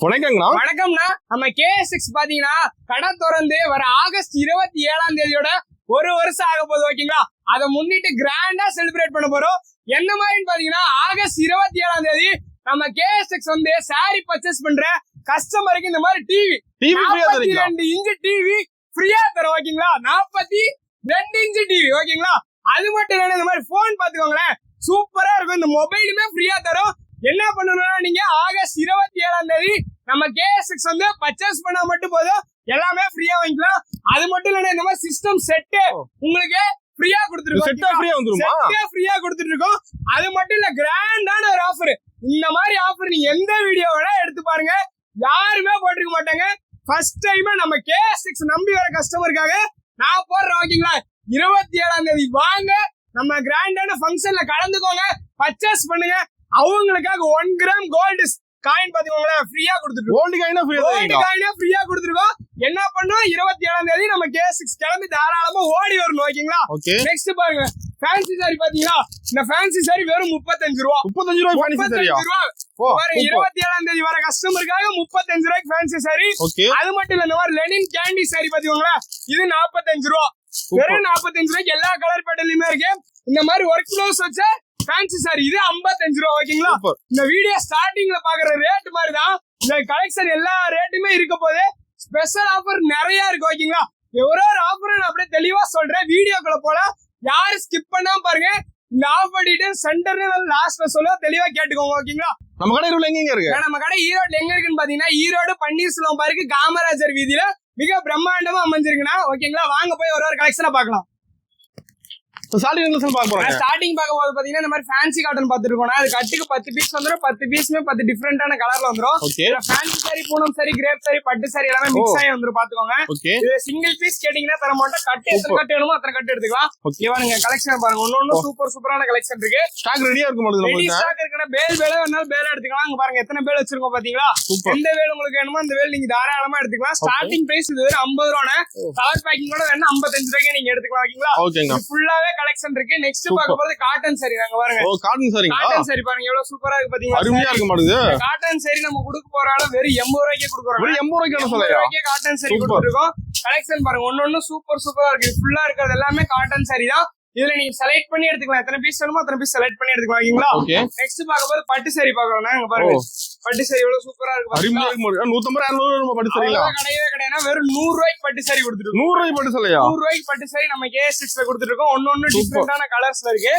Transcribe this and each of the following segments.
வணக்கம்னா நம்ம KSX பாத்தீங்கன்னா கடை திறந்து வர ஆகஸ்ட் 27 ஒரு வருஷம் ஆக போகுது. ஓகேங்களா, அதை முன்னிட்டு கிராண்டா செலிப்ரேட் பண்ண போறோம். என்ன மாதிரி பாத்தீங்கன்னா ஆகஸ்ட் 27 நம்ம KSX வந்து சாரி பர்ச்சேஸ் பண்ற கஸ்டமருக்கு இந்த மாதிரி டிவி 42 இன்ச் டிவி ஃப்ரீயா தரும். ஓகேங்களா, 42 இன்ச் டிவி. ஓகேங்களா, அது மட்டும் இல்ல, இந்த மாதிரி போன் பாத்துக்கோங்களேன், சூப்பரா இருக்கும். இந்த மொபைலுமே ஃப்ரீயா தரும். என்ன பண்ணணும்னா நீங்க ஆகஸ்ட் 27 நம்ம KSX வந்து பர்ச்சேஸ் பண்ணா மட்டும் போதும், எல்லாமே ஃப்ரீயா வாங்கிக்கலாம். அது மட்டும் இல்ல, இந்த மாதிரி சிஸ்டம் செட் உங்களுக்கு ஃப்ரீயா கொடுத்துட்டு இருக்கோம். அது மட்டும் இல்ல, கிராண்டான ஒரு ஆஃபர். இந்த மாதிரி ஆஃபர் நீங்க எந்த வீடியோ வேணா எடுத்து பாருங்க, யாருமே போட்டிருக்க மாட்டாங்க. ஃபர்ஸ்ட் டைம் நம்ம KSX நம்பி வர கஸ்டமருக்காக நான் போடுறேன். ஓகேங்களா, 27 வாங்க, நம்ம கிராண்டான ஃபங்க்ஷன்ல கலந்துக்கோங்க, பர்ச்சேஸ் பண்ணுங்க. அவங்களுக்காக 1 கிராம் கோல்டு காயின் பாத்தீங்களா ஃப்ரீயா கொடுத்துருக்கோம். கோல்டு ஃப்ரீயா கொடுத்துருக்கோம். என்ன பண்ணோம், 27 நம்ம KSX கிளம்பி தாராளமா ஓடி வரணும். ஓகேங்களா, நெக்ஸ்ட் பாருங்க, ஃபேன்சி சாரி பாத்தீங்களா, இந்த ஃபேன்சி சாரி வெறும் 35 ரூபா. 27 வர கஸ்டமருக்காக 35 ரூபாய்க்கு ஃபேன்சி சாரி. அது மட்டும் இல்ல, இந்த மாதிரி லெனின் கேண்டி சாரி பாத்தீங்களா, இது 45 ரூபா. வெறும் 45 ரூபாய்க்கு எல்லா கலர் பேட்டர்லயுமே இருக்கு. இந்த மாதிரி ஒர்க் க்ளோஸ் வச்ச ஃபேன்சி சாரி இது 55 ரூபா. ஓகேங்களா, இந்த வீடியோ ஸ்டார்டிங்ல பாக்குற ரேட் மாதிரி தான் இந்த கலெக்ஷன் எல்லா ரேட்டுமே இருக்க போது. ஸ்பெஷல் ஆஃபர் நிறைய இருக்கு. ஓகேங்களா, ஒரு ஆஃபர் நான் அப்படியே தெளிவா சொல்றேன், வீடியோக்குள்ள போல யாரும் ஸ்கிப் பண்ணாம பாருங்க. இந்த ஆஃபர் டீடைல் சென்டர்ல லாஸ்ட்ல சொல்ல தெளிவா கேட்டுக்கோங்க. ஓகேங்களா, நம்ம கடை எங்க இருக்கு? நம்ம கடை ஈரோடு எங்க இருக்குன்னு பாத்தீங்கன்னா, ஈரோடு பன்னீர்செல்வம் பார்க்கு காமராஜர் வீதியில மிக பிரம்மாண்டமா அமைஞ்சிருக்குன்னா. ஓகேங்களா, வாங்க போய் ஒரு கலெக்ஷனை பார்க்கலாம். ஸ்டார்டிங் பார்க்க போது பாத்தீங்கன்னா இந்த மாதிரி ஃபேன்சி காட்டன் பாத்துட்டு இருக்கோம். அது கட்டுக்கு 10 பீஸ் வந்துடும். 10 பீஸ்மே 10 டிஃபரெண்டான கலர்ல வந்துடும். ஃபேன்சி சாரி, பூனம் சாரி, கிரேப் சாரி, பட்டு சாரி எல்லாமே மிக்ஸ் ஆகி வந்துடும். பாத்துக்கோங்க, இது சிங்கிள் பீஸ் கேட்டீங்கன்னா தர மாட்டோம். கட்டு எத்தனை கட்டு வேணுமோ அத்தனை கட்டு எடுத்துக்கலாம். இவனுங்க கலெக்ஷன் பாருங்க, ஒன்னு சூப்பரான கலெக்ஷன் இருக்கு. ஸ்டாக் ரெடியா இருக்கு. ஸ்டாக் இருக்குன்னா பேல் வேணாலும் பேல எடுத்துக்கலாம். அங்க பாருங்க எத்தனை பேல் வச்சிருக்கோம் பாத்தீங்களா. எந்த வேல் உங்களுக்கு வேணுமோ அந்த வேல் நீங்க தாராளமா எடுத்துக்கலாம். ஸ்டார்டிங் பிரைஸ் இது 50 ரூபாய். கலர் பேக்கிங் கூட வேணா 55 ரூபாய்க்கு நீங்க எடுத்துக்கலாம். ஓகேங்களா, ஃபுல்லாவே கலெக்ஷன் இருக்கு. நெக்ஸ்ட் பார்க்க போறது காட்டன் சாரி. நாங்க பாருங்க காட்டன் சாரி பாருங்க எவ்வளவு சூப்பரா இருக்கு பாத்தீங்களா. அருமையா இருக்கு மாடுது. காட்டன் சாரி நம்ம கொடுக்க போறால வெறும் 80 ரூபாய்க்கு கொடுக்குறோம். 80 ரூபாய்க்கு காட்டன் சாரி கொடுத்துருக்கோம். கலெக்ஷன் பாருங்க, ஒன்னொன்னு சூப்பரா இருக்கு. ஃபுல்லா இருக்கிறது எல்லாமே காட்டன் சாரி தான். இதுல நீங்க செலக்ட் பண்ணி எடுத்துக்கலாம். எத்தனை பீஸ் வேணுமோ அத்தனை பீஸ் செலக்ட் பண்ணி எடுத்துக்கலாம். ஓகேங்களா, நெக்ஸ்ட் பார்க்க போது பட்டு சாரி பாக்குறோம். நாங்க பாருங்க பட்டு சாரி எவ்வளவு சூப்பரா இருக்கு. 150 பட்டு சாரி கிடையவே கிடையாது. வெறும் 100 ரூபாய்க்கு பட்டு சாரி கொடுத்துருக்கோம். 100 ரூபாய்க்கு பட்டு சாரியா? 100 ரூபாய்க்கு பட்டு சாரி நம்ம KSX கொடுத்துருக்கோம். ஒன்னொன்னு டிஃபரெண்டான கலர்ஸ்ல இருக்கு.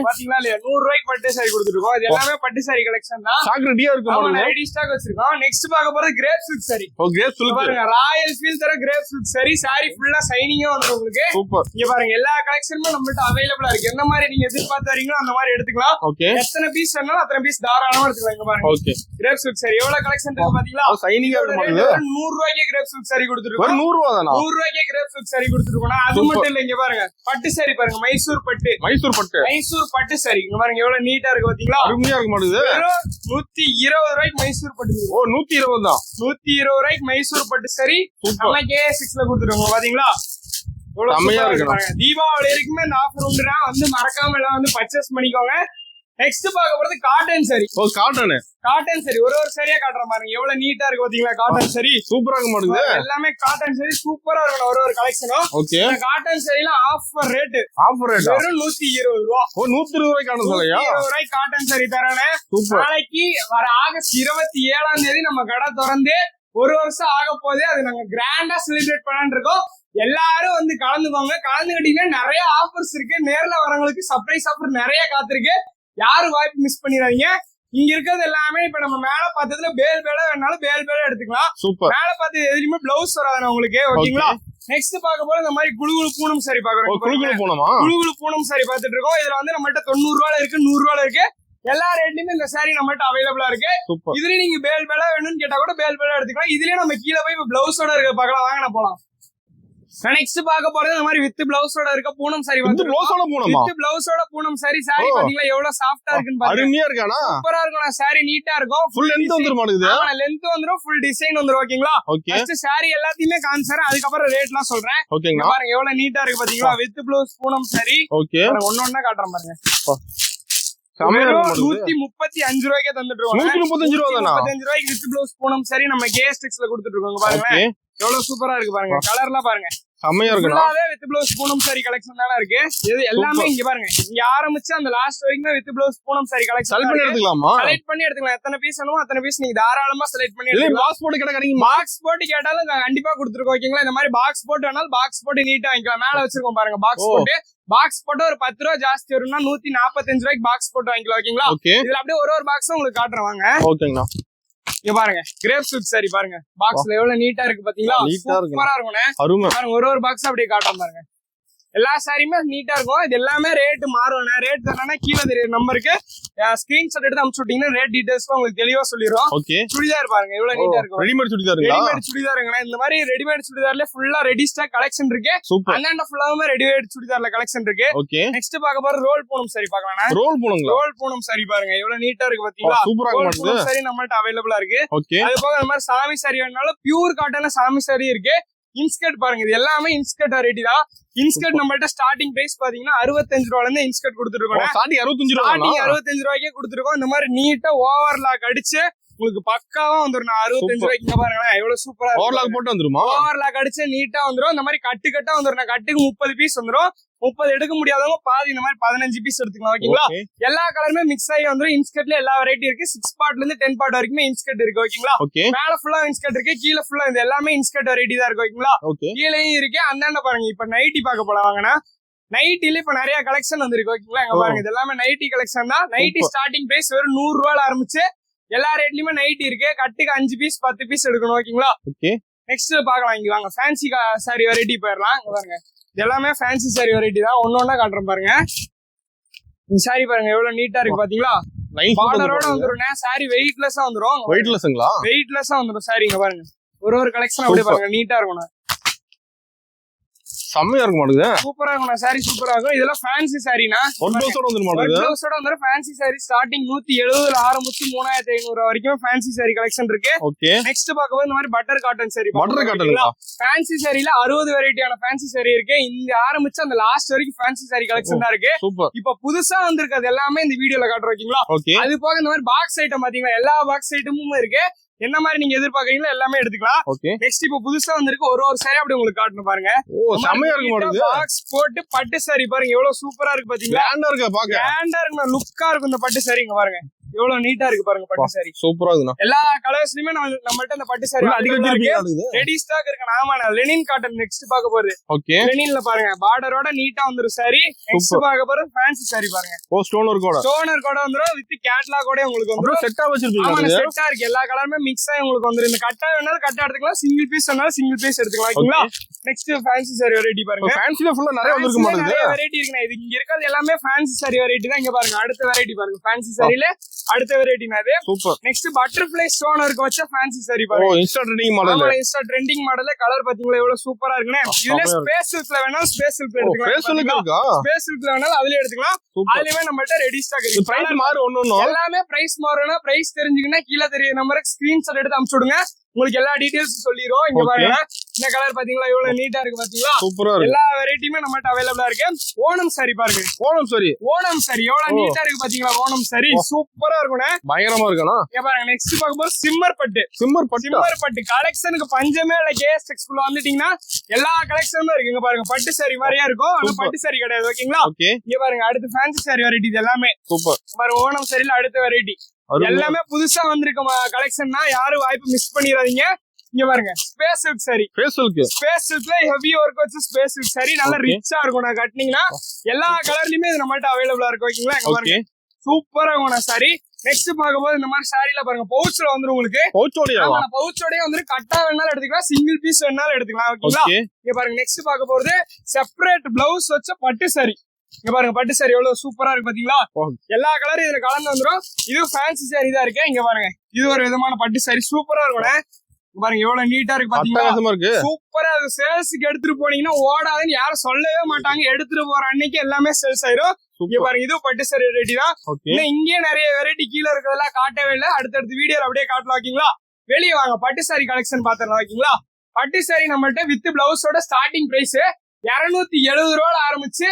பாத்தீங்களா இல்லையா, 100 ரூபாய்க்கு பட்டு சாரி கொடுத்துருக்கோம். இது எல்லாமே பட்டு சாரி கலெக்ஷன் தான். ஸ்டாக் ரெடியா இருக்கு. ரெடி ஸ்டாக் வச்சிருக்கோம். நெக்ஸ்ட் பார்க்க போறது கிரேப் சில்க் சாரி. பாருங்க, ராயல் ஃபீல் தர கிரேப் சில்க் சாரி. சாரி ஃபுல்லா ஷைனிங்கா வந்துரும் உங்களுக்கு. இங்க பாருங்க எல்லா கலெக்ஷனுமே நம்மள்ட்ட அவைலபிளா இருக்கு. என்ன மாதிரி நீங்க எதிர்பார்த்து வரீங்களோ அந்த மாதிரி எடுத்துக்கலாம். எத்தனை பீஸ் வேணாலும் அத்தனை பீஸ் தாராளமா எடுத்துக்கலாம். இங்க பாருங்க கிரேப் சில்க் சாரி எவ்வளவு கலெக்ஷன் இருக்கு பாத்தீங்களா. 100 ரூபாய்க்கு கிரேப் சில்க் சாரி கொடுத்துருக்கோம். 100 ரூபாய்க்கு கிரேப் சில்க் சாரி கொடுத்துருக்கோம். அது மட்டும் இல்ல, இங்க பாருங்க பட்டு சாரி பாருங்க, மைசூர் பட்டு சாரி. இங்க பாருங்க எவ்வளவு நீட்டா இருக்கு பாத்தீங்களா. அருமையா இருக்கு மாடுது. 120 ரூபாய்க்கு மைசூர் பட்டு. 120 தான். 120 ரூபாய்க்கு மைசூர் பட்டு சாரி நம்ம KSX பாத்தீங்களா. தீபாவளி வரைக்குமே இந்த ஆஃபர் உண்டுனா வந்து மறக்காம எல்லாம் வந்து பர்ச்சேஸ் பண்ணிக்கோங்க. நெக்ஸ்ட் பார்க்க போறது காட்டன் சாரி. காட்டன் சாரி ஒரு சரியா காட்டுறேன் பாருங்க, எவ்வளவு நீட்டா இருக்கு பாத்தீங்களா. காட்டன் சாரி சூப்பரா இருக்க மாட்டேங்குது. எல்லாமே காட்டன் சாரி சூப்பரா இருக்கணும். ஒரு கலெக்ஷனும் காட்டன் சாரில ஆஃபர் ரேட் வெறும் 120 ரூபா. 120 ரூபாய்க்கு காட்டன் சாரி தரானே. நாளைக்கு வர ஆகஸ்ட் 27 நம்ம கடை திறந்து ஒரு வருஷம் ஆக போதே. அது நாங்க கிராண்டா செலிப்ரேட் பண்ணலான்னு இருக்கோம். எல்லாரும் வந்து கலந்துக்கோங்க. கலந்துக்கிட்டீங்கன்னா நிறைய ஆஃபர்ஸ் இருக்கு. நேர்ல வரவங்களுக்கு சர்ப்ரைஸ் ஆஃபர் நிறைய காத்திருக்கு. யாரும் வாய்ப்பு மிஸ் பண்ணிடாதீங்க. இங்க இருக்கிறது எல்லாமே இப்ப நம்ம மேல பார்த்ததுல பேல் வேணாலும் பேல் எடுத்துக்கலாம். மேல பார்த்தது எதுலயுமே பிளவுஸ் வராது உங்களுக்கு. ஓகேங்களா, நெக்ஸ்ட் பார்க்க போது இந்த மாதிரி குழுகுழு பூனம் சாரி பாக்குறோம். குழுகுழு பூனம் சாரி பாத்துட்டு இருக்கோம். இதுல வந்து நம்மகிட்ட 90 ரூபாய் இருக்கு, 100 ரூபாய் இருக்கு. எல்லா ரேட்லயுமே இந்த சாரி நம்மகிட்ட அவைலபிளா இருக்கு. இதுல நீங்க பேல் வேணும்னு கேட்டா கூட பேல் எடுத்துக்கலாம். இதுலயே நம்ம கீழே போய் பிளவுஸோட இருக்க பாக்கலாம். வாங்க போலாம். நெக்ஸ்ட் பார்க்க போறது இந்த மாதிரி வித் பிளவுஸோட இருக்க பூனம் சாரி. வித் பிளவுஸோட பூனம் சாரி. சாரி பாத்தீங்களா எவ்வளவு சாஃப்டா இருக்குன்னு பாருங்க. அருமையா இருக்கானா, சூப்பரா இருக்கும். சாரி நீட்டா இருக்கும். ஃபுல் லெந்த் வந்துருமானுது. லெந்த் வந்துரும், ஃபுல் டிசைன் வந்துரும். ஓகேங்களா, ஃபர்ஸ்ட் சாரி எல்லாத்தையுமே காமிச்சறேன், அதுக்கப்புறம் ரேட்லாம் சொல்றேன். பாருங்க எவ்வளவு நீட்டா இருக்கு பாத்தீங்களா. With blouse Poonam sorry. ஒண்ணு ஒண்ணா காட்டுறேன் பாருங்க. செமையா இருக்கு மாட்டுக்குது. 135 ரூபாய்க்கே தந்துட்டு இருக்கோம். 135 ரூபா தானா? 135 ரூபாய்க்கு வித் ப்ளவுஸ் பூனம் சரி நம்ம கேஸ்டிக்ஸ்ல கொடுத்துட்டு இருக்கோம். பாருங்க ஓகே எவ்வளவு சூப்பரா இருக்கு பாருங்க. கலர்லாம் பாருங்க. செமையா இருக்குண்ணா. ஃபுல்லாவே with blouse Poonam sorry collection தான இருக்கு. இது எல்லாமே இங்க பாருங்க. இங்க ஆரம்பிச்சு அந்த லாஸ்ட் வரைக்கும் with blouse Poonam sorry collection select பண்ணி எடுத்துக்கலாமா? செலக்ட் பண்ணி எடுத்துக்கலாம். எத்தனை பீஸ் வேணுமோ அத்தனை பீஸ் நீங்க தாராளமா செலக்ட் பண்ணி இல்ல எடுத்துக்கலாம். பாக்ஸ் போட்டு கிடைக்குமா? பாக்ஸ் போட்டு கேட்டாலும் கண்டிப்பா கொடுத்துருக்கோம். ஓகேங்களா? இந்த மாதிரி பாக்ஸ் போட்டு வேணாலும் பாக்ஸ் போட்டு நீட்டா வாங்கிக்கலாம். மேல வச்சிருக்கோம் பாருங்க பாக்ஸ் போட்டு. பாக்ஸ் போட்டு ஒரு 10 ரூபா ஜாஸ்தி வரும்னா 145 ரூபாய்க்கு பாக்ஸ் போட்டு வாங்கிக்கலாம். ஓகேங்களா? ஓகே இதுல அப்படியே ஒரு பாக்ஸும் உங்களுக்கு காட்டுறேன் வாங்க. ஓகேங்கண்ணா. இங்க பாருங்க கிரேப் சில்க் சாரி பாருங்க. பாக்ஸ்ல எவ்வளவு நீட்டா இருக்கு பாத்தீங்களா? நீட்டா இருக்கு. சூப்பரா இருக்கும்னே. அருமை. பாருங்க ஒரு பாக்ஸ் அப்படியே காட்டுறேன் பாருங்க. எல்லா சாரியுமே நீட்டா இருக்கும். இது எல்லாமே ரேட் மாறும். ரேட் என்னன்னா கீழே தெரியும் நம்பருக்கு ஸ்கிரீன்ஷாட் எடுத்து அனுப்பிச்சு விட்டீங்கன்னா ரேட் டீடைல்ஸ் உங்களுக்கு தெளிவா சொல்லிடுறோம். ஓகே சுடிதார் பாருங்க எவ்வளவு நீட்டா இருக்கும். ரெடிமேட் சுடிதாருங்களா? ரெடிமேட் சுடிதாருங்களா? இந்த மாதிரி ரெடிமேட் சுடிதார்ல ஃபுல்லா ரெடி ஸ்டாக் கலெக்ஷன் இருக்கு. சூப்பர். அண்ணாண்ட ஃபுல்லாவுமே ரெடிமேட் சுடிதார்ல கலெக்ஷன் இருக்கு. ஓகே நெக்ஸ்ட் பார்க்க போற ரோல் பூனம் சாரி பார்க்கலாம். ரோல் போணுங்களா? ரோல் பூனம் சாரி பாருங்க எவ்வளவு நீட்டா இருக்கு பாத்தீங்களா? சூப்பரா ரோல் இருக்கு. பூனம் சாரி நம்மள்ட்ட அவைலபிளா இருக்கு. ஓகே அது போக இந்த மாதிரி சாமி சாரி வேணாலும் பியூர் காட்டன்ல சாமி சாரி இருக்கு. இன்ஸ்கர்ட் பாருங்க இது எல்லாமே இன்ஸ்கர்ட் வெரைட்டி தான். இன்ஸ்கர்ட் நம்மள்ட்ட ஸ்டார்டிங் பிரைஸ் பாத்தீங்கன்னா 65 ரூபாயில இருந்து இன்ஸ்கர்ட் கொடுத்துட்டு இருக்கோம். ஸ்டார்டிங் 65 ரூபா. ஸ்டார்டிங் 65 ரூபாய்க்கே கொடுத்துருக்கோம். இந்த மாதிரி நீட்டா ஓவர்லாக் அடிச்சு உங்களுக்கு பக்காவா வந்துரும். 65 ரூபாய்க்கு பாருங்களேன் எவ்வளவு சூப்பரா ஓவர்லாக் போட்டு வந்துருமா? ஓவர்லாக் அடிச்சு நீட்டா வந்துரும். இந்த மாதிரி கட்டு கட்டா வந்துரும். கட்டுக்கு 30 பீஸ் வந்துரும். 30 எடுக்க முடியாதவங்க பாதி இந்த மாதிரி 15 பீஸ் எடுத்துக்கலாம். ஓகேங்களா? எல்லா கலருமே மிக்ஸ் ஆகி வந்துரும். இன்ஸ்கர்ட்ல எல்லா வெரைட்டி இருக்கு. 6 பார்ட்ல இருந்து 10 பார்ட் வரைக்குமே இன்ஸ்கர்ட் இருக்கு. ஓகேங்களா? ஓகே மேல ஃபுல்லா இன்ஸ்கர்ட் இருக்கு. கீழே ஃபுல்லா இது எல்லாமே இன்ஸ்கர்ட் வெரைட்டி தான் இருக்கு. ஓகேங்களா? ஓகே கீழேயும் இருக்கு. அந்தாண்ட பாருங்க இப்ப நைட்டி பார்க்க போல வாங்கனா நைட்டில இப்ப நிறைய கலெக்ஷன் வந்திருக்கு. ஓகேங்களா? இங்க பாருங்க இது எல்லாமே நைட்டி கலெக்ஷன் தான். நைட்டி ஸ்டார்டிங் பிரைஸ் வெறும் 100 ரூபாயில ஆரம்பிச்சு எல்லா ரேட்லயுமே நைட்டி இருக்கு. கட்டுக்கு 5 பீஸ் 10 பீஸ் எடுக்கணும். ஓகேங்களா? ஓகே நெக்ஸ்ட் பாக்கலாம். இங்க வாங்க ஃபேன்சி சாரி வெரைட்டி போயிடலாம். இங்க பாருங்க இது எல்லாமே ஃபேன்சி சாரி வெரைட்டி தான். ஒன்னொன்னா காட்டுறேன் பாருங்க. இந்த சாரி பாருங்க எவ்வளவு நீட்டா இருக்கு பாத்தீங்களா? பார்டரோட வந்துரும். சாரி வெயிட்லெஸ்ஸா வந்துரும். வெயிட்லெஸ்ங்களா? வெயிட்லெஸ்ஸா வந்துரும் சாரி. இங்க பாருங்க ஒரு கலெக்ஷன் அப்படியே பாருங்க நீட்டா இருக்கும். செம்மையா இருக்க மாட்டேங்குது. சூப்பரா இருக்கும் சாரி. சூப்பரா இருக்கும். இதெல்லாம் ஃபேன்சி சாரினா ஒரு ப்ளவுஸோட வந்துரு மாட்டேங்குது. ப்ளவுஸோட வந்துரும். ஃபேன்சி சாரி ஸ்டார்டிங் 170ல ஆரம்பிச்சு 3500 வரைக்கும் ஃபேன்சி சாரி கலெக்ஷன் இருக்கு. ஓகே நெக்ஸ்ட் பார்க்கும்போது இந்த மாதிரி பட்டர் காட்டன் சாரி. பட்டர் காட்டன்ங்களா? ஃபேன்சி சாரில 60 வெரைட்டியான ஃபேன்சி சாரி இருக்கு. இந்த ஆரம்பிச்சு அந்த லாஸ்ட் வரைக்கும் ஃபேன்சி சாரி கலெக்ஷன் தான் இருக்கு. சூப்பர். இப்ப புதுசா வந்திருக்கிறது எல்லாமே இந்த வீடியோல காட்டுறோம். ஓகேங்களா? ஓகே அது போக இந்த மாதிரி பாக்ஸ் ஐட்டம் பாத்தீங்கன்னா எல்லா பாக்ஸ் ஐட்டமும் இருக்கு. என்ன மாதிரி நீங்க எதிர்பார்க்கறீங்களோ எல்லாமே எடுத்துக்கலாம். ஓகே நெக்ஸ்ட் இப்ப புதுசா வந்திருக்கு ஒரு சாரி அப்படி உங்களுக்கு காட்டணும் பாருங்க. ஓ செமையா இருக்க மாட்டேங்குது. பாக்ஸ் போட்டு பட்டு சாரி பாருங்க எவ்வளவு சூப்பரா இருக்கு பாத்தீங்களா? கிராண்டா இருக்கு பாக்க. கிராண்டா இருக்கு. லுக்கா இருக்கும் இந்த பட்டு சாரி. இங்க பாருங்க எவ்வளவு நீட்டா இருக்கு பாருங்க பட்டு சாரி. சூப்பரா இருக்குண்ணா. எல்லா கலர்ஸ்லயுமே நம்மள்ட்ட இந்த பட்டு சாரி அடிக்க வச்சிருக்கீங்க. ரெடி ஸ்டாக் இருக்கு. ஆமா லெனின் காட்டன் நெக்ஸ்ட் பார்க்க போறது. ஓகே லெனின்ல பாருங்க பார்டரோட நீட்டா வந்துரும் சாரி. நெக்ஸ்ட் பார்க்க போறது ஃபேன்சி சாரி பாருங்க. ஓ ஸ்டோன் ஒர்க் கூட. ஸ்டோனர் கூட வந்துரும். வித் கேட்லாக் கூட உங்களுக்கு வந்துரும். செட்டா வச்சிருக்கீங்க. ஆமா செட்டா இருக்கு. எல்லா கலருமே மிக்ஸ் ஆகி உங்களுக்கு வந்துரும். இந்த கட்டா வேணாலும் கட்டா எடுத்துக்கலாம். சிங்கிள் பீஸ் வேணாலும் சிங்கிள் பீஸ் எடுத்துக்கலாம். ஓகேங்களா? நெக்ஸ்ட் ஃபேன்சி சாரி வெரைட்டி பாருங்க. ஃபேன்சில ஃபுல்லா நிறைய வந்திருக்கு மாட்டேங்குது. நிறைய வெரைட்டி இருக்குண்ணா. இது இங்க இருக்கிறது எல்லாமே ஃபேன்சி சாரி வெரைட்டி தான். இங்க பாருங்க அடுத்த வெரைட்டி பாருங்க. ஃபேன்சி சாரில அடுத்த வெரைட்டி அது. சூப்பர். நெக்ஸ்ட் பட்டர்ஃப்ளை ஸ்டோன் இருக்க வச்ச ஃபேன்சி சாரி ஓ பாருங்க. Insta trending model. ஆமா இன்ஸ்டா ட்ரெண்டிங் மாடல். கலர் பாத்தீங்களா எவ்வளவு சூப்பரா இருக்குனே. இதுல ஸ்பேஸ் சில்க்ல வேணாலும் ஸ்பேஸ் சில்க் எடுத்துக்கலாம். ஃபேஸ் சில்க் இருக்கா? ஸ்பேஸ் சில்க்ல வேணாலும் அதுலயே எடுத்துக்கலாம். அதுலயே நம்மள்ட்ட ரெடி ஸ்டாக் இருக்கு. பிரைஸ் மாறு ஒண்ணு எல்லாமே பிரைஸ் மாறுனா பிரைஸ் தெரிஞ்சுக்கினா கீழ தெரிய நம்பருக்கு ஸ்கிரீன்ஷாட் எடுத்து அனுப்பிச்சு விடுங்க. உங்களுக்கு எல்லா டீடைல்ஸ் சொல்லிரோம். இங்க பாருங்க இந்த கலர் பாத்தீங்களா எவ்வளவு நீட்டா இருக்கு பாத்தீங்களா? சூப்பரா இருக்கு. எல்லா வெரைட்டியுமே நம்மள்ட்ட அவைலபிளா இருக்கு. ஓணம் சாரி பாருங்க. ஓணம் சாரி. ஓணம் சாரி எவ்வளவு நீட்டா இருக்கு பாத்தீங்களா? ஓணம் சாரி சூப்பரா இருக்கும்னே. பயங்கரமா இருக்கா? இங்க பாருங்க நெக்ஸ்ட் பாக்கும்போது சிம்மர் பட்டு. சிம்மர் பட்டு கலெக்ஷனுக்கு பஞ்சமே இல்ல. கேஎஸ்எக்ஸ் குள்ள வந்துட்டீங்கன்னா எல்லா கலெக்ஷனுமே இருக்கு. இங்க பாருங்க பட்டு சாரி மாதிரியா இருக்கும். ஆனா பட்டு சாரி கிடையாது. ஓகேங்களா? ஓகே இங்க பாருங்க அடுத்து ஃபேன்சி சாரி வெரைட்டி எல்லாமே. சூப்பர். பாருங்க ஓணம் சாரில அடுத்த வெரைட்டி எல்லாமே புதுசா வந்திருக்க கலெக்ஷன்னா யாரும் வாய்ப்பு மிஸ் பண்ணிடாதீங்க. இங்க பாருங்க ஸ்பேஸ் சில்க் சாரி. ஸ்பேஸ் சில்க்ல ஹெவி ஒர்க் வச்சு ஸ்பேஸ் சில்க் சாரி நல்லா ரிச்சா இருக்கும். நான் கட்டினீங்கன்னா எல்லா கலர்லயுமே இது நம்மள்ட்ட அவைலபிளா இருக்கும். ஓகேங்களா? இங்க பாருங்க சூப்பரா இருக்கும் சாரி. நெக்ஸ்ட் பாக்கும்போது இந்த மாதிரி சாரில பாருங்க பவுச்ல வந்துரும் உங்களுக்கு. பவுச்சோடய வந்து கட்டா வேணாலும் எடுத்துக்கலாம். சிங்கிள் பீஸ் வேணாலும் எடுத்துக்கலாம். ஓகேங்களா? இங்க பாருங்க நெக்ஸ்ட் பார்க்க போறது செப்பரேட் பிளவுஸ் வச்ச பட்டு சாரி. இங்க பாருங்க பட்டு சாரி எவ்வளவு சூப்பரா இருக்கு பாத்தீங்களா? எல்லா கலரும் இதுல கலந்து வந்துரும். இது ஃபேன்சி சாரி தான் இருக்கு. இங்க பாருங்க இது ஒரு விதமான பட்டு சாரி சூப்பரா இருக்கும். பாருங்க எவ்வளவு நீட்டா இருக்கு பாத்தீங்களா? சூப்பரா சேல்ஸ்க்கு எடுத்துட்டு போனீங்கன்னா ஓடாதுன்னு யாரும் சொல்லவே மாட்டாங்க. எடுத்துட்டு போற அன்னைக்கு எல்லாமே சேல்ஸ் ஆயிரும். இங்க பாருங்க இது பட்டு சாரி வெரைட்டி தான். இங்கே நிறைய வெரைட்டி கீழே இருக்கிறதெல்லாம் காட்டவே இல்லை. அடுத்தடுத்த வீடியோல அப்படியே காட்டலாம். ஓகேங்களா? வெளியே வாங்க பட்டு சாரி கலெக்ஷன் பாத்துடலாம். ஓகேங்களா? பட்டு சாரி நம்மள்ட்ட வித் பிளவுஸோட ஸ்டார்டிங் பிரைஸ் 270 ரூபாய் ஆரம்பிச்சு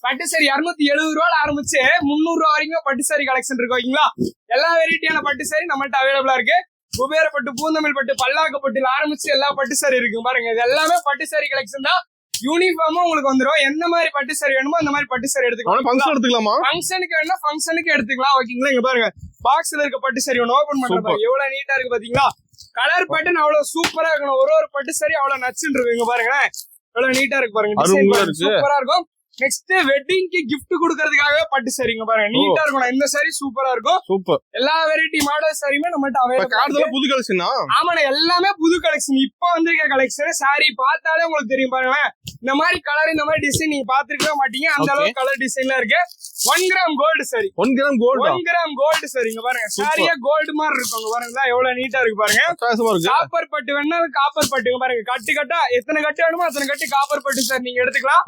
பட்டு சாரி 270 ரூபால ஆரம்பிச்சு 300 ரூபா வரைக்கும் பட்டு சாரி கலெக்ஷன் இருக்கு ஓகேங்களா. எல்லா வெரைட்டியான பட்டு சாரி நம்மள்ட்ட அவைலபிளா இருக்கு. குபேர பட்டு, பூந்தமிழ் பட்டு, பல்லாக்கு பட்டுல ஆரம்பிச்சு எல்லா பட்டு சாரி இருக்கு பாருங்க. இது எல்லாமே பட்டு சாரி கலெக்ஷன் தான். யூனிஃபார்மும் உங்களுக்கு வந்துடும். எந்த மாதிரி பட்டு சாரி வேணுமோ அந்த மாதிரி பட்டு சாரி எடுத்துக்கலாம். எடுத்துக்கலாமா? ஃபங்க்ஷனுக்கு வேணும்னா ஃபங்க்ஷனுக்கு எடுத்துக்கலாம் ஓகேங்களா. இங்க பாருங்க பாக்ஸ்ல இருக்க பட்டு சாரி ஒன்று ஓபன் பண்றேன். எவ்வளவு நீட்டா இருக்கு பாத்தீங்களா. கலர் பேட்டர்ன் அவ்வளவு சூப்பரா இருக்கணும். ஒரு பட்டு சாரி அவ்வளவு நச்சுன்னு இருக்கு. இங்க பாருங்களேன் எவ்வளவு நீட்டா இருக்கு பாருங்க. சூப்பரா இருக்கும். நெக்ஸ்ட் வெட்டிங்க்கு கிஃப்ட் கொடுக்கறதுக்காக பட்டு சாரிங்க பாருங்க. நீட்டா இருக்கும். இந்த சாரி சூப்பரா இருக்கும். சூப்பர். எல்லா வெரைட்டி மாடல் சாரியுமே நம்மகிட்ட அவைலபிள். புது கலெக்ஷன். ஆமாண்ணா எல்லாமே புது கலெக்ஷன். இப்ப வந்திருக்க கலெக்ஷன். சாரி பார்த்தாலே உங்களுக்கு தெரியும் பாருங்களேன். இந்த மாதிரி கலர் இந்த மாதிரி டிசைன் நீங்க பாத்துருக்கவே மாட்டீங்க. அந்த அளவுக்கு கலர் டிசைன்ல இருக்கு. 1 gram gold sari. 1 gram gold. 1 gram gold சாரிங்க பாருங்க. சாரியா கோல்டு மாதிரி இருக்கும் பாருங்க. எவ்வளவு நீட்டா இருக்கு பாருங்க. காப்பர் பட்டு வேணா காப்பர் பட்டுங்க பாருங்க. கட்டு கட்டா எத்தனை கட்டு வேணுமோ அத்தனை கட்டு காப்பர் பட்டு சாரி நீங்க எடுத்துக்கலாம்.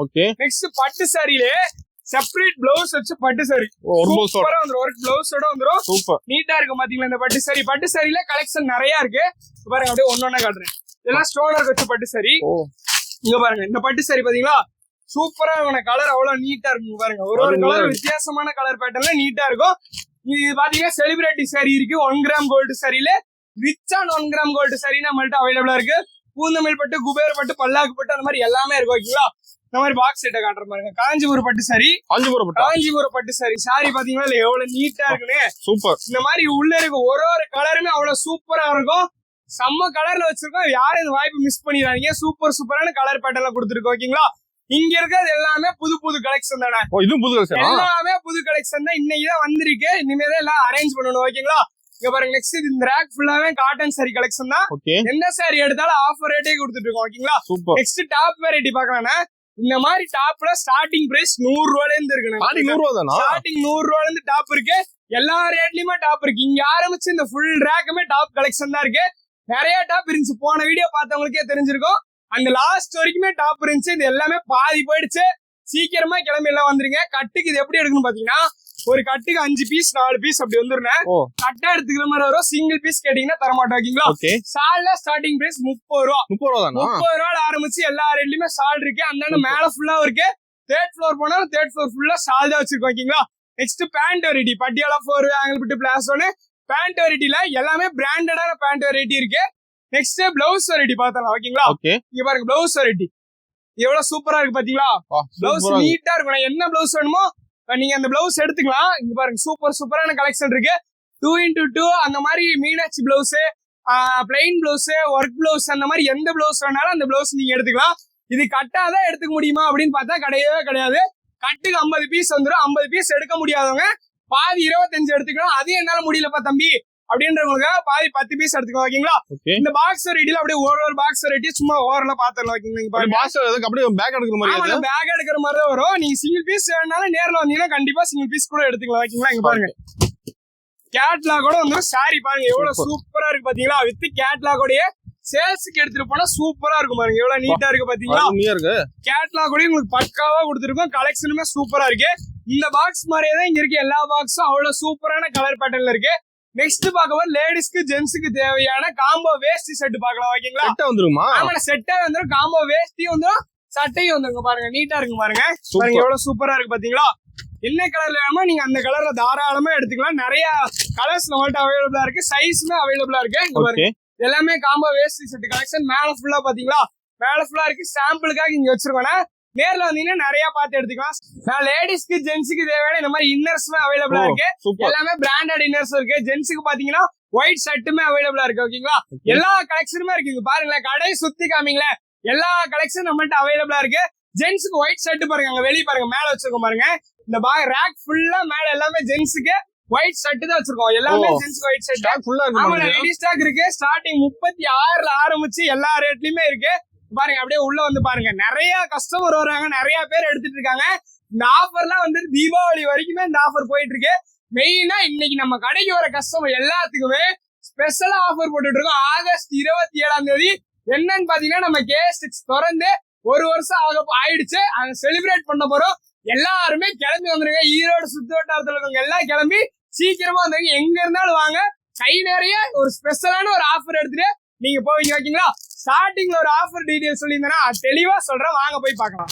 நெக்ஸ்ட் பட்டு சாரியிலே செப்பரேட் பிளவுஸ் வச்சு பட்டு சாரி சூப்பரா வந்துரும். ஒர்க் பிளவுஸோட வந்துரும். சூப்பர் நீட்டா இருக்கும் பாத்தீங்களா இந்த பட்டு சாரி. பட்டு சாரியில கலெக்ஷன் நிறைய இருக்கு பாருங்க. அப்படியே ஒன்னொன்னா காட்டுறேன். இதெல்லாம் ஸ்டோனர் வச்ச பட்டு சாரி. இங்க பாருங்க இந்த பட்டு சாரி பாத்தீங்களா சூப்பரா இருக்கும். கலர் அவ்வளவு நீட்டா இருக்கும் பாருங்க. ஒரு கலர் வித்தியாசமான கலர் பேட்டர்ன்ல நீட்டா இருக்கும். இது பாத்தீங்கன்னா செலிபிரிட்டி சாரி இருக்கு. 1 கிராம் கோல்டு சாரியில ரிச்சான 1 கிராம் கோல்டு சாரி நம்மள்ட்ட அவைலபிளா இருக்கு. பூந்தமிழ் பட்டு, குபேர பட்டு, பல்லாக்கு பட்டு அந்த மாதிரி எல்லாமே இருக்கு ஓகேங்களா. இந்த மாதிரி பாக்ஸ் செட்டை காட்டுற பாருங்க. காஞ்சிபுரம் பட்டு சாரி. காஞ்சிபுரம் பட்டு சாரி. சாரி பாத்தீங்கன்னா இல்ல எவ்வளவு நீட்டா இருக்குன்னு. சூப்பர். இந்த மாதிரி உள்ள இருக்கு ஒரு கலருமே அவ்வளவு சூப்பரா இருக்கும். செம்ம கலர்ல வச்சிருக்கோம். யாரும் இந்த வாய்ப்பு மிஸ் பண்ணிடாதீங்க. சூப்பரான கலர் பேட்டர்ல கொடுத்துருக்கோம் ஓகேங்களா. இங்க இருக்கிறது எல்லாமே புது கலெக்ஷன் தானே. எல்லாமே புது கலெக்ஷன் தான். இன்னைக்குதான் வந்திருக்கு. இனிமேதான் எல்லாம் அரேஞ்ச் பண்ணணும் ஓகேங்களா. இங்க பாருங்க நெக்ஸ்ட் இந்த ரேக் ஃபுல்லாவே காட்டன் சாரி கலெக்ஷன் தான். எந்த சாரி எடுத்தாலும் ஆஃபர் ரேட்டே கொடுத்துட்டு இருக்கோம் ஓகேங்களா. நெக்ஸ்ட் டாப் வெரைட்டி பாக்கலாம். இந்த மாதிரி டாப்ல ஸ்டார்டிங் பிரைஸ் 100 ரூபாயில இருந்து இருக்கு. ஸ்டார்டிங் 100 ரூபாயில இருந்து டாப் இருக்கு. எல்லா ரேட்லயுமே டாப் இருக்கு. இங்க ஆரம்பிச்சு இந்த ஃபுல் ரேக்குமே டாப் கலெக்ஷன் தான் இருக்கு. நிறைய டாப் இருந்துச்சு. போன வீடியோ பார்த்தவங்களுக்கே தெரிஞ்சிருக்கும். அந்த லாஸ்ட் வரைக்குமே டாப் இருந்துச்சு. இது எல்லாமே பாதி போயிடுச்சு. சீக்கிரமா கிளம்பி எல்லாம் வந்துருங்க. கட்டுக்கு இது எப்படி எடுக்கணும் பாத்தீங்கன்னா ஒரு கட்டுக்கு 5 பீஸ் 4 பீஸ் அப்படி வந்துருந்தேன். கட்டா எடுத்துக்கிற மாதிரி வரும். சிங்கிள் பீஸ் கேட்டீங்கன்னா தரமாட்டோம் ஓகேங்களா. சால்ல ஸ்டார்டிங் பிரைஸ் 30 ரூபா. 30 ரூபால ஆரம்பிச்சு எல்லா ரேட்லயுமே சால் இருக்கு. அந்த மேல ஃபுல்லா இருக்கு. 3rd ஃப்ளோர் போனாலும் 3rd ஃப்ளோர் ஃபுல்லா சால் தான் வச்சிருக்கோம் ஓகேங்களா. Next pant variety Patiala 4 angle fit பிளாஸோன்னு பேண்ட் வெரைட்டில எல்லாமே பிராண்டடான பேண்ட் வெரைட்டி இருக்கு. நெக்ஸ்ட் பிளவுஸ் வெரைட்டி பார்த்தலாம் ஓகேங்களா. இங்க பாருங்க பிளவுஸ் வெரைட்டி எவ்வளவு சூப்பரா இருக்கு பாத்தீங்களா. பிளவுஸ் நீட்டா இருக்கும். என்ன பிளவுஸ் வேணுமோ நீங்க அந்த பிளவுஸ் எடுத்துக்கலாம். இங்க பாருங்க சூப்பரான கலெக்ஷன் இருக்கு. 2x2 அந்த மாதிரி Meenakshi blouse, plain blouse, work blouse அந்த மாதிரி எந்த பிளவுஸ் வேணாலும் அந்த பிளவுஸ் நீங்க எடுத்துக்கலாம். இது கட்டாதான் எடுத்துக்க முடியுமா அப்படின்னு பார்த்தா கிடையவே கிடையாது. கட்டுக்கு 50 பீஸ் வந்துடும். 50 பீஸ் எடுக்க முடியாதவங்க பாதி 25 எடுத்துக்கணும். அது என்னால முடியலப்பா தம்பி அப்படின்றவங்களுக்கு பாதி 10 பீஸ் எடுத்துக்கோ ஓகேங்களா. இந்த பாக்ஸ் வெரைட்டில அப்படியே ஒரு பாக்ஸ் வெரைட்டி சும்மா ஓவரலா பாத்துடலாம் ஓகேங்களா. பேக் எடுக்கிற மாதிரி தான் வரும். நீங்க சிங்கிள் பீஸ் வேணாலும் நேரில் வந்தீங்கன்னா கண்டிப்பா சிங்கிள் பீஸ் கூட எடுத்துக்கலாம் ஓகேங்களா. இங்க பாருங்க கேட்லாகோட வந்து சாரி பாருங்க எவ்வளவு சூப்பரா இருக்கு பாத்தீங்களா. வித் கேட்லாகோடய சேல்ஸுக்கு எடுத்துட்டு போனா சூப்பரா இருக்கும் பாருங்க. எவ்வளவு நீட்டா இருக்கு பாத்தீங்களா. கேட்லாகோடய உங்களுக்கு பக்காவா கொடுத்துருக்கோம். கலெக்ஷனுமே சூப்பரா இருக்கு. இந்த பாக்ஸ் மாதிரியே தான் இங்க இருக்கு. எல்லா பாக்ஸும் அவ்வளவு சூப்பரான கலர் பேட்டர்ன்ல இருக்கு. நெக்ஸ்ட் பாக்கும்போது லேடிஸ்க்கு ஜென்ஸுக்கு தேவையான காம்போ வேஷ்டி செட் பாக்கலாம் ஓகேங்களா. செட்டே வந்துடும். காம்போ வேஷ்டியும் வந்துடும், சட்டையும் வந்துருங்க பாருங்க. நீட்டா இருக்கு பாருங்க. பாருங்க எவ்வளவு சூப்பரா இருக்கு பாத்தீங்களா. என்ன கலர்ல வேணுமோ நீங்க அந்த கலர்ல தாராளமா எடுத்துக்கலாம். நிறைய கலர்ஸ் நம்மள்ட்ட அவைலபிளா இருக்கு. சைஸுமே அவைலபிளா இருக்கு. இங்க பாருங்க எல்லாமே காம்போ வேஷ்டி செட் கலெக்ஷன். மேல ஃபுல்லா பாத்தீங்களா மேல ஃபுல்லா இருக்கு. சாம்பிளுக்காக இங்க வச்சிருக்கோம். நேர்ல வந்தீங்கன்னா நிறைய பார்த்து எடுத்துக்கலாம். லேடிஸ்க்கு ஜென்ஸுக்கு தேவையான இந்த மாதிரி இன்னர்ஸுமே அவைலபிளா இருக்கு. எல்லாமே பிராண்டட் இன்னர்ஸ் இருக்கு. ஜென்ஸுக்கு பாத்தீங்கன்னா ஒயிட் ஷர்ட்டுமே அவைலபிளா இருக்கு ஓகேங்களா. எல்லா கலெக்ஷனுமே இருக்கு. பாருங்களேன் கடை சுத்தி காமிங்களேன். எல்லா கலெக்ஷன் நம்மள்ட்ட அவைலபிளா இருக்கு. ஜென்ஸுக்கு ஒயிட் ஷர்ட் பாருங்க அங்க வெளியே பாருங்க மேல வச்சிருக்கோம் பாருங்க. இந்த ரேக் ஃபுல்லா மேல எல்லாமே ஜென்ஸுக்கு ஒயிட் ஷர்ட் தான் வச்சிருக்கோம். எல்லாமே ஜென்ஸுக்கு ஒயிட் ஷர்ட் ரெடி ஸ்டாக் இருக்கு. ஸ்டார்டிங் 36 ஆரம்பிச்சு எல்லா ரேட்லயுமே இருக்கு. பாருங்க அப்படியே உள்ள வந்து பாருங்க நிறைய கஸ்டமர் வர்றாங்க. நிறைய பேர் எடுத்துட்டு இருக்காங்க. இந்த ஆஃபர்லாம் வந்து தீபாவளி வரைக்குமே இந்த ஆஃபர் போயிட்டு இருக்கு. மெயினா இன்னைக்கு நம்ம கடைக்கு வர கஸ்டமர் எல்லாத்துக்குமே ஸ்பெஷலா ஆஃபர் போட்டுட்டு இருக்கோம். ஆகஸ்ட் 27ஆம் தேதி என்னன்னு பாத்தீங்கன்னா நம்ம K6 திறந்து 1 வருஷம் ஆயிடுச்சு. அதை செலிப்ரேட் பண்ண போறோம். எல்லாருமே கிளம்பி வந்துருங்க. ஈரோடு சுத்து வட்டாரத்துல இருக்கவங்க எல்லாம் கிளம்பி சீக்கிரமா வந்துருங்க. எங்க இருந்தாலும் வாங்க. கை நிறைய ஒரு ஸ்பெஷலான ஒரு ஆஃபர் எடுத்துட்டு நீங்க போவீங்க ஓகேங்களா. ஸ்டார்டிங்ல ஒரு ஆஃபர் டீடைல் சொல்லியிருந்தேன்னா தெளிவா சொல்றேன். வாங்க போய் பார்க்கலாம்.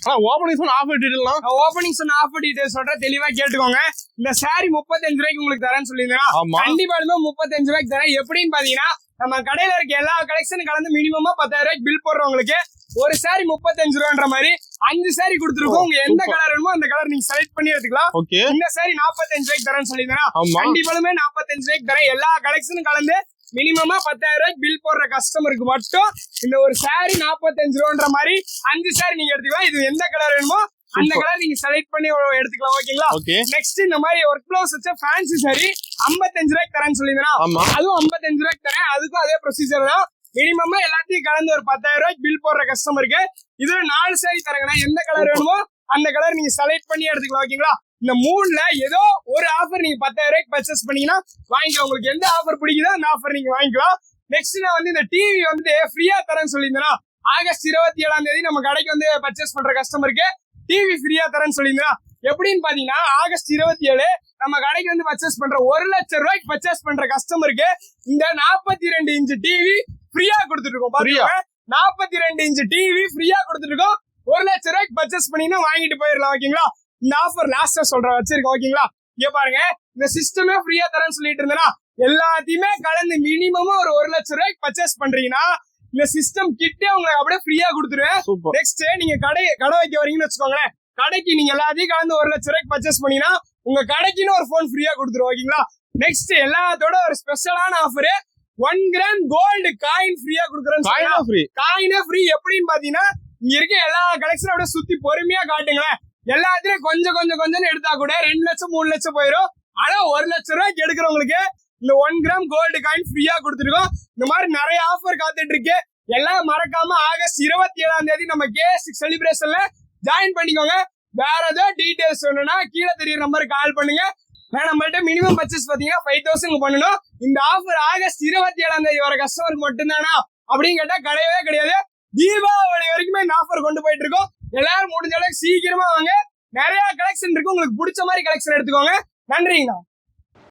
ஆனா ஓபனிங் சொன்ன ஆஃபர் டீடைல்லாம் ஓபனிங் சொன்ன ஆஃபர் டீடைல்ஸ் சொல்ற தெளிவா கேட்டுக்கோங்க. இந்த சாரி 35 ரூபாய்க்கு உங்களுக்கு தரேன்னு சொல்லியிருந்தேன். ஆமா. கண்டிப்பாலுமே 35 ரூபாய்க்கு தரேன். எப்படின்னு பாத்தீங்கன்னா நம்ம கடையில இருக்க எல்லா கலெக்ஷனும் கலந்து மினிமமா 10,000 ரூபாய்க்கு பில் போடுறவங்களுக்கு ஒரு சாரி 35 ரூபான்ற மாதிரி 5 சாரி கொடுத்துருக்கோம். உங்க எந்த கலர் வேணுமோ அந்த கலர் நீங்க செலக்ட் பண்ணி எடுத்துக்கலாம். ஓகே. இந்த சாரி 45 ரூபாய்க்கு தரேன்னு சொல்லியிருந்தேன். ஆமா. கண்டிப்பாலுமே 45 ரூபாய்க்கு தரேன். எல்லா கலெக்ஷனும் கலந்து மினிமமா 10,000 ரூபாய்க்கு பில் போடுற கஸ்டமருக்கு மட்டும் இந்த ஒரு சாரி 45 ரூபான்ற மாதிரி 5 சாரி நீங்க எடுத்துக்கலாம். இது எந்த கலர் வேணுமோ அந்த கலர் நீங்க செலக்ட் பண்ணி எடுத்துக்கலாம். ஓகேங்களா? ஓகே. நெக்ஸ்ட் இந்த மாதிரி ஒர்க் பிளவுஸ் வச்ச ஃபேன்சி சாரி 55 ரூபாய்க்கு தரேன்னு சொல்லியிருந்தேன். ஆமா. அதுவும் 55 ரூபாய்க்கு தரேன். அதுக்கும் அதே ப்ரொசீஜர் தான். மினிமமா எல்லாத்தையும் கலந்து ஒரு 10,000 ரூபாய்க்கு பில் போடுற கஸ்டமருக்கு இதுல 4 சாரி தரேங்கன்னா எந்த கலர் வேணுமோ அந்த கலர் நீங்க செலக்ட் பண்ணி எடுத்துக்கலாம். ஓகேங்களா? இந்த 3ல ஏதோ ஒரு ஆஃபர் நீங்க 10,000 ரூபாய்க்கு பர்ச்சேஸ் பண்ணீங்கன்னா வாங்கிக்கலாம். உங்களுக்கு எந்த ஆஃபர் பிடிக்குதோ அந்த ஆஃபர் நீங்க வாங்கிக்கலாம். நெக்ஸ்ட் நான் வந்து இந்த டிவி வந்து ஃப்ரீயா தரேன்னு சொல்லியிருந்தேன். ஆகஸ்ட் 27ஆம் தேதி நம்ம கடைக்கு வந்து பர்ச்சேஸ் பண்ற கஸ்டமருக்கு டிவி ஃப்ரீயா தரேன்னு சொல்லியிருந்தேன். எப்படின்னு பாத்தீங்கன்னா ஆகஸ்ட் 27 நம்ம கடைக்கு வந்து பர்ச்சேஸ் பண்ற 1 லட்சம் ரூபாய்க்கு பர்ச்சேஸ் பண்ற கஸ்டமருக்கு இந்த 42 இன்ச் டிவி ஃப்ரீயா கொடுத்துட்டு இருக்கோம். பாருங்க, 42 இன்ச் டிவி ஃப்ரீயா கொடுத்துட்டு இருக்கோம். 1 லட்சம் ரூபாய்க்கு பர்ச்சேஸ் பண்ணீங்கன்னா வாங்கிட்டு போயிடலாம். ஓகேங்களா? இந்த ஆஃபர் லாஸ்டா சொல்றேன் வச்சிருக்கோம். ஓகேங்களா? இங்க பாருங்க, இந்த சிஸ்டமே ஃப்ரீயா தரேன்னு சொல்லிட்டு இருந்தேன்னா எல்லாத்தையுமே கலந்து மினிமமா ஒரு 1 லட்சம் ரூபாய்க்கு பர்ச்சேஸ் பண்றீங்கன்னா இந்த சிஸ்டம் கிட்டே உங்களுக்கு அப்படியே ஃப்ரீயா கொடுத்துருவேன். நெக்ஸ்ட் நீங்க கடை வைக்க வரீங்கன்னு வச்சுக்கோங்களேன். கடைக்கு நீங்க எல்லாத்தையும் கலந்து 1 லட்சம் ரூபாய்க்கு பர்ச்சேஸ் பண்ணீங்கன்னா உங்க கடைக்குன்னு ஒரு போன் ஃப்ரீயா கொடுத்துருவோம். ஓகேங்களா? நெக்ஸ்ட் எல்லாத்தோட ஒரு ஸ்பெஷலான ஆஃபர் 1 கிராம் கோல்டு காயின் ஃப்ரீயா கொடுக்குறேன்னு. காயினே ஃப்ரீ. எப்படின்னு பாத்தீங்கன்னா இங்க இருக்க எல்லா கலெக்ஷனும் அப்படியே சுத்தி பொறுமையா காட்டுங்களேன். எல்லாத்துலயும் கொஞ்சம் கொஞ்சம் கொஞ்சம் எடுத்தா கூட 2 லட்சம் 3 லட்சம் போயிடும். ஆனா 1 லட்சம் ரூபாய்க்கு எடுக்கிறவங்களுக்கு இந்த 1 கிராம் கோல்டு காயின் ஃப்ரீயா கொடுத்துருக்கோம். இந்த மாதிரி நிறைய ஆஃபர் காத்துட்டு இருக்கு. எல்லாம் மறக்காம ஆகஸ்ட் 27ஆம் தேதி நம்ம K6 செலிப்ரேஷன்ல ஜாயின் பண்ணிக்கோங்க. வேற ஏதாவது டீடைல்ஸ் வேணும்னா கீழே தெரியுற நம்பருக்கு கால் பண்ணுங்க. நம்மள்ட்ட மினிமம் பர்ச்சேஸ் பாத்தீங்கன்னா 5,000 பண்ணணும். இந்த ஆஃபர் ஆகஸ்ட் 27ஆம் தேதி வர கஸ்டமருக்கு மட்டும்தானா அப்படின்னு கேட்டா கிடையவே கிடையாது. தீபாவளி வரைக்குமே இந்த ஆஃபர் கொண்டு போயிட்டு இருக்கோம். எல்லாரும் முடிஞ்ச அளவுக்கு சீக்கிரமா வாங்க. நிறைய கலெக்ஷன் இருக்கு. உங்களுக்கு பிடிச்ச மாதிரி கலெக்ஷன் எடுத்துக்கோங்க. நன்றிங்கண்ணா.